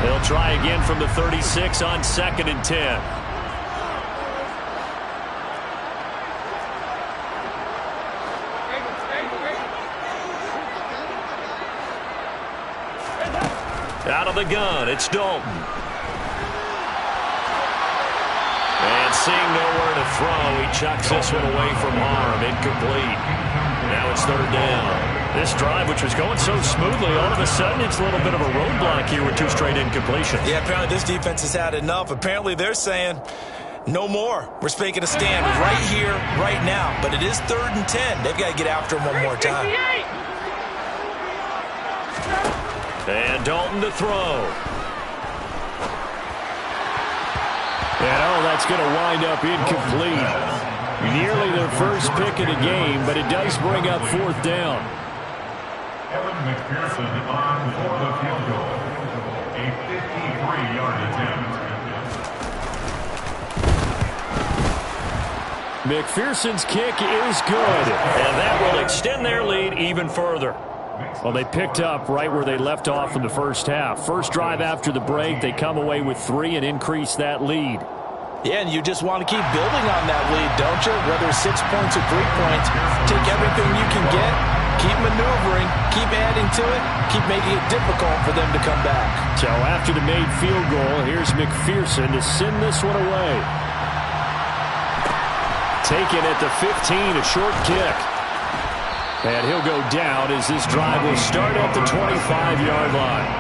They'll try again from the 36 on 2nd and 10. Out of the gun, it's Dalton. And seeing nowhere to throw, he chucks this one away from harm. Incomplete. Now it's 3rd down. This drive, which was going so smoothly, all of a sudden it's a little bit of a roadblock here with 2 straight incompletions. Yeah, apparently this defense has had enough. Apparently they're saying, no more. We're making a stand right here, right now. But it is 3rd and 10. They've got to get after him one more time. And Dalton to throw. And that's going to wind up incomplete. Nearly their first pick of the game, but it does bring up fourth down. Evan McPherson on for the field goal. A 53-yard attempt. McPherson's kick is good, and that will extend their lead even further. Well, they picked up right where they left off in the first half. First drive after the break, they come away with 3 and increase that lead. Yeah, and you just want to keep building on that lead, don't you? Whether it's 6 points or 3 points, take everything you can get, keep maneuvering, keep adding to it, keep making it difficult for them to come back. So after the made field goal, here's McPherson to send this one away. Taken at the 15, a short kick. And he'll go down as this drive will start at the 25-yard line.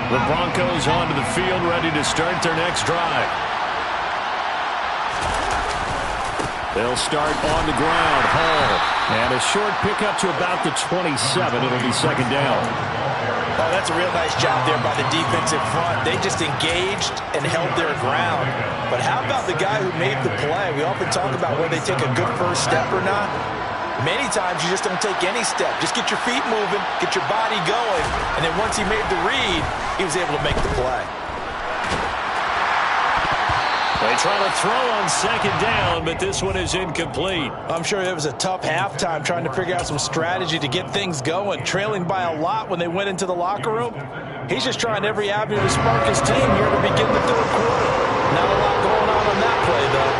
The Broncos onto the field, ready to start their next drive. They'll start on the ground. Hall. And a short pickup to about the 27. It'll be second down. Oh, that's a real nice job there by the defensive front. They just engaged and held their ground. But how about the guy who made the play? We often talk about whether they take a good first step or not. Many times you just don't take any step. Just get your feet moving, get your body going, and then once he made the read, he was able to make the play. They try to throw on second down, but this one is incomplete. I'm sure it was a tough halftime trying to figure out some strategy to get things going, trailing by a lot when they went into the locker room. He's just trying every avenue to spark his team here to begin the third quarter. Not a lot going on that play, though.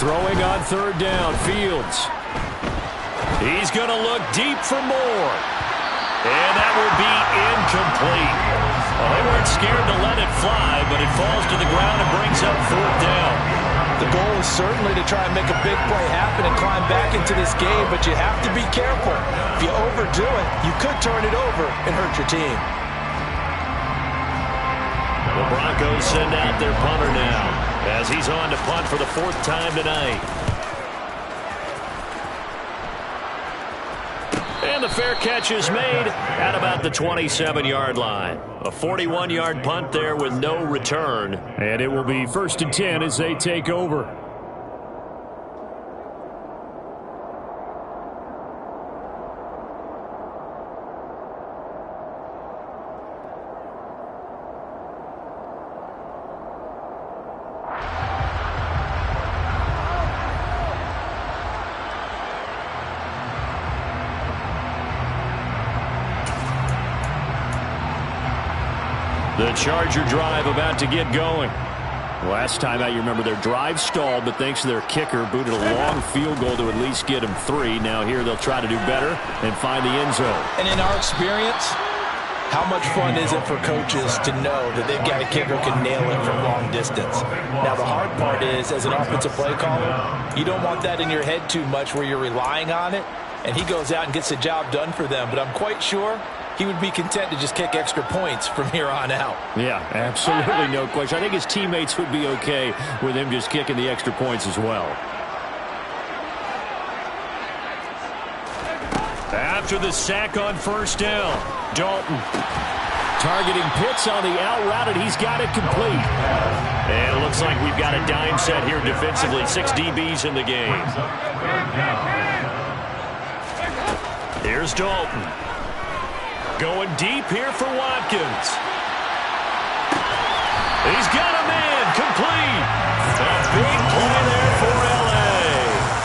Throwing on third down, Fields. He's going to look deep for more. And that will be incomplete. Well, they weren't scared to let it fly, but it falls to the ground and brings up fourth down. The goal is certainly to try and make a big play happen and climb back into this game, but you have to be careful. If you overdo it, you could turn it over and hurt your team. The Broncos send out their punter now, as he's on to punt for the fourth time tonight. And the fair catch is made at about the 27-yard line. A 41-yard punt there with no return. And it will be 1st and 10 as they take over. The Charger drive about to get going. Last time out, you remember their drive stalled, but thanks to their kicker, booted a long field goal to at least get them 3. Now here they'll try to do better and find the end zone. And in our experience, how much fun is it for coaches to know that they've got a kicker who can nail it from long distance? Now, the hard part is, as an offensive play caller, you don't want that in your head too much where you're relying on it, and he goes out and gets the job done for them. But I'm quite sure he would be content to just kick extra points from here on out. Yeah, absolutely no question. I think his teammates would be okay with him just kicking the extra points as well. After the sack on first down, Dalton targeting Pitts on the out route, and he's got it complete. And it looks like we've got a dime set here defensively. 6 DBs in the game. Here's Dalton. Going deep here for Watkins. He's got a man complete. A big play there for L.A.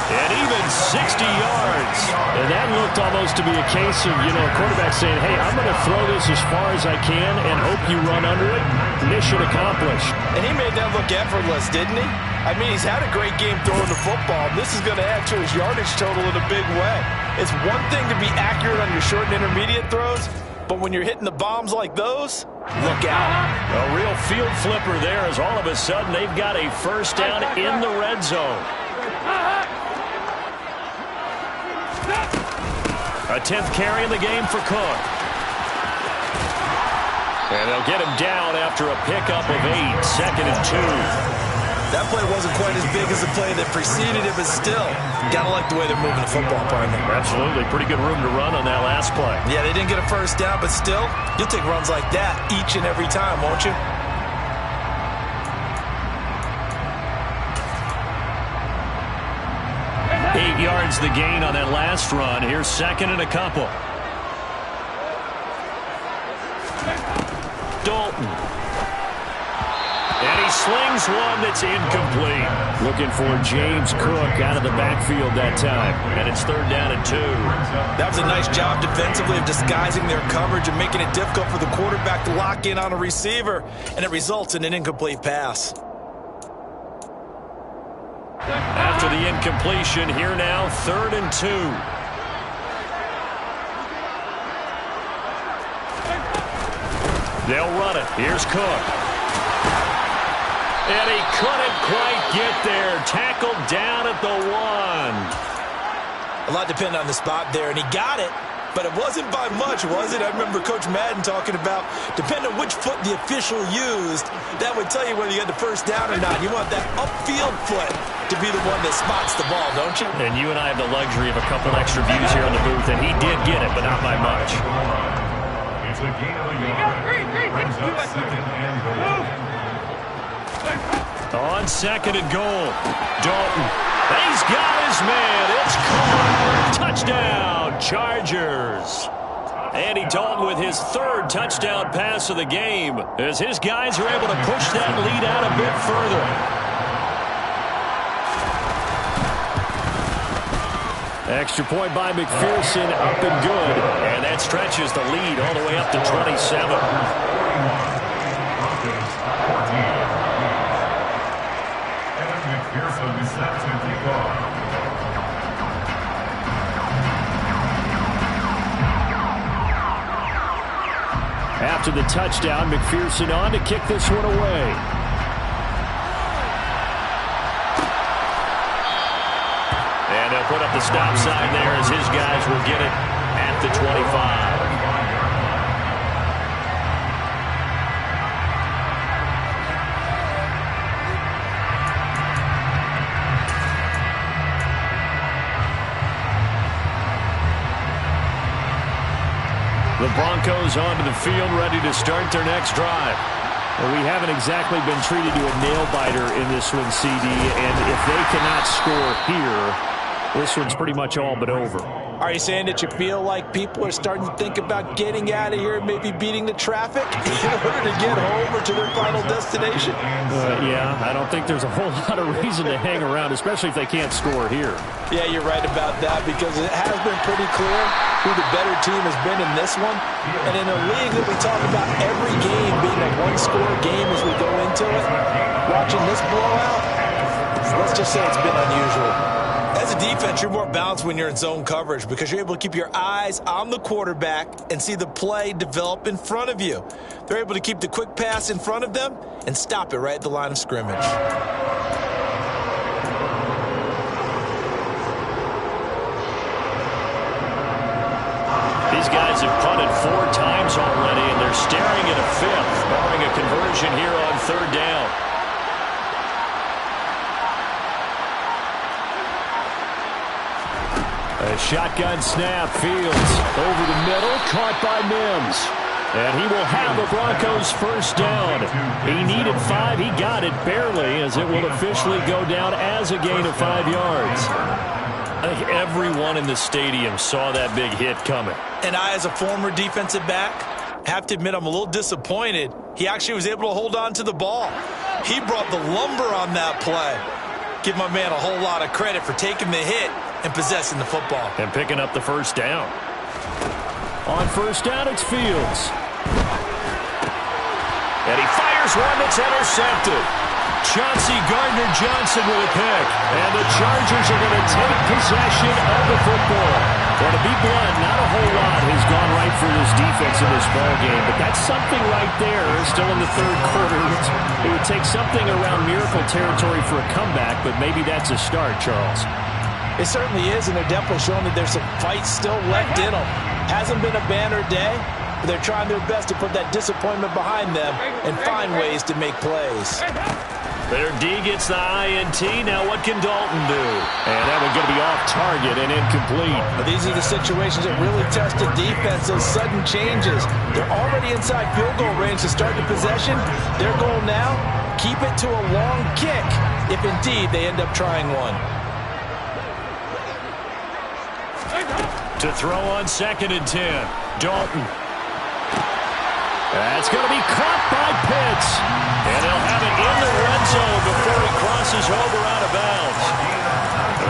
And even 60 yards. And that looks looked almost to be a case of, a quarterback saying, hey, I'm going to throw this as far as I can and hope you run under it. Mission accomplished. And he made that look effortless, didn't he? I mean, he's had a great game throwing the football, and this is going to add to his yardage total in a big way. It's one thing to be accurate on your short and intermediate throws, but when you're hitting the bombs like those, look out. A real field flipper there as all of a sudden they've got a first down in the red zone. A 10th carry in the game for Cook. And they'll get him down after a pickup of 8, 2nd and 2. That play wasn't quite as big as the play that preceded it, but still, gotta like the way they're moving the football, partner. Absolutely. Pretty good room to run on that last play. Yeah, they didn't get a first down, but still, you'll take runs like that each and every time, won't you? Eight yards the gain on that last run. Here's 2nd and a couple. Dalton. And he slings one that's incomplete. Looking for James Cook out of the backfield that time. And it's 3rd down and 2. That was a nice job defensively of disguising their coverage and making it difficult for the quarterback to lock in on a receiver. And it results in an incomplete pass. After the incompletion, here now, 3rd and 2. They'll run it. Here's Cook. And he couldn't quite get there. Tackled down at the 1. A lot depended on the spot there, and he got it, but it wasn't by much, was it? I remember Coach Madden talking about, depending on which foot the official used, that would tell you whether you had the first down or not. You want that upfield foot to be the one that spots the ball, don't you? And you and I have the luxury of a couple extra views here in the booth, and he did get it, but not by much. It's a gain of a yard. Brings up 2nd and goal. On 2nd and goal, Dalton. He's got his man. It's caught. Touchdown, Chargers. Andy Dalton with his 3rd touchdown pass of the game as his guys are able to push that lead out a bit further. Extra point by McPherson, up and good. And that stretches the lead all the way up to 27. After the touchdown, McPherson on to kick this one away. And they'll put up the stop sign there as his guys will get it at the 25. The Broncos onto the field, ready to start their next drive. Well, we haven't exactly been treated to a nail-biter in this one, CD, and if they cannot score here, this one's pretty much all but over. Are you saying that you feel like people are starting to think about getting out of here and maybe beating the traffic in order to get home or to their final destination? Yeah, I don't think there's a whole lot of reason to hang around, especially if they can't score here. Yeah, you're right about that because it has been pretty clear who the better team has been in this one. And in a league that we talk about every game being a one-score game as we go into it, watching this blowout, let's just say it's been unusual. As a defense, you're more balanced when you're in zone coverage because you're able to keep your eyes on the quarterback and see the play develop in front of you. They're able to keep the quick pass in front of them and stop it right at the line of scrimmage. These guys have punted 4 times already, and they're staring at a 5th, barring a conversion here on 3rd down. A shotgun snap, Fields over the middle, caught by Mims. And he will have the Broncos first down. He needed 5, he got it barely, as it will officially go down as a gain of 5 yards. I think everyone in the stadium saw that big hit coming. And I, as a former defensive back, have to admit I'm a little disappointed. He actually was able to hold on to the ball. He brought the lumber on that play. Give my man a whole lot of credit for taking the hit and possessing the football. And picking up the first down. On first down, it's Fields. And he fires one that's intercepted. Chauncey Gardner-Johnson with a pick. And the Chargers are going to take possession of the football. Well, to be blunt, not a whole lot has gone right for this defense in this ballgame, but that's something right there. Still in the third quarter. It would take something around miracle territory for a comeback, but maybe that's a start, Charles. It certainly is, and they're definitely showing that there's some fight still left in them. Hasn't been a banner day, but they're trying their best to put that disappointment behind them and find ways to make plays. Their D gets the INT. Now what can Dalton do? And that one's going to be off target and incomplete. These are the situations that really test the defense, those sudden changes. They're already inside field goal range to start the possession. Their goal now, keep it to a long kick if indeed they end up trying one. To throw on 2nd and 10. Dalton. That's going to be caught by Pitts. And he'll have it in the red zone before he crosses over out of bounds.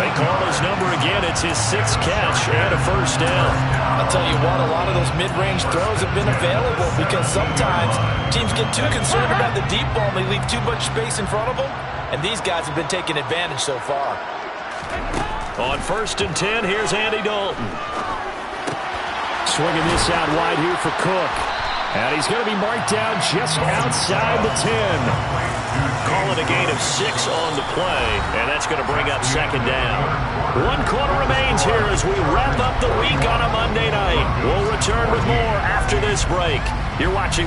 They call his number again. It's his 6th catch and a first down. I'll tell you what, a lot of those mid-range throws have been available because sometimes teams get too concerned about the deep ball and they leave too much space in front of them. And these guys have been taking advantage so far. On 1st and 10, here's Andy Dalton. Swinging this out wide here for Cook. And he's going to be marked down just outside the 10. Call it a gain of 6 on the play, and that's going to bring up 2nd down. 1 quarter remains here as we wrap up the week on a Monday night. We'll return with more after this break. You're watching the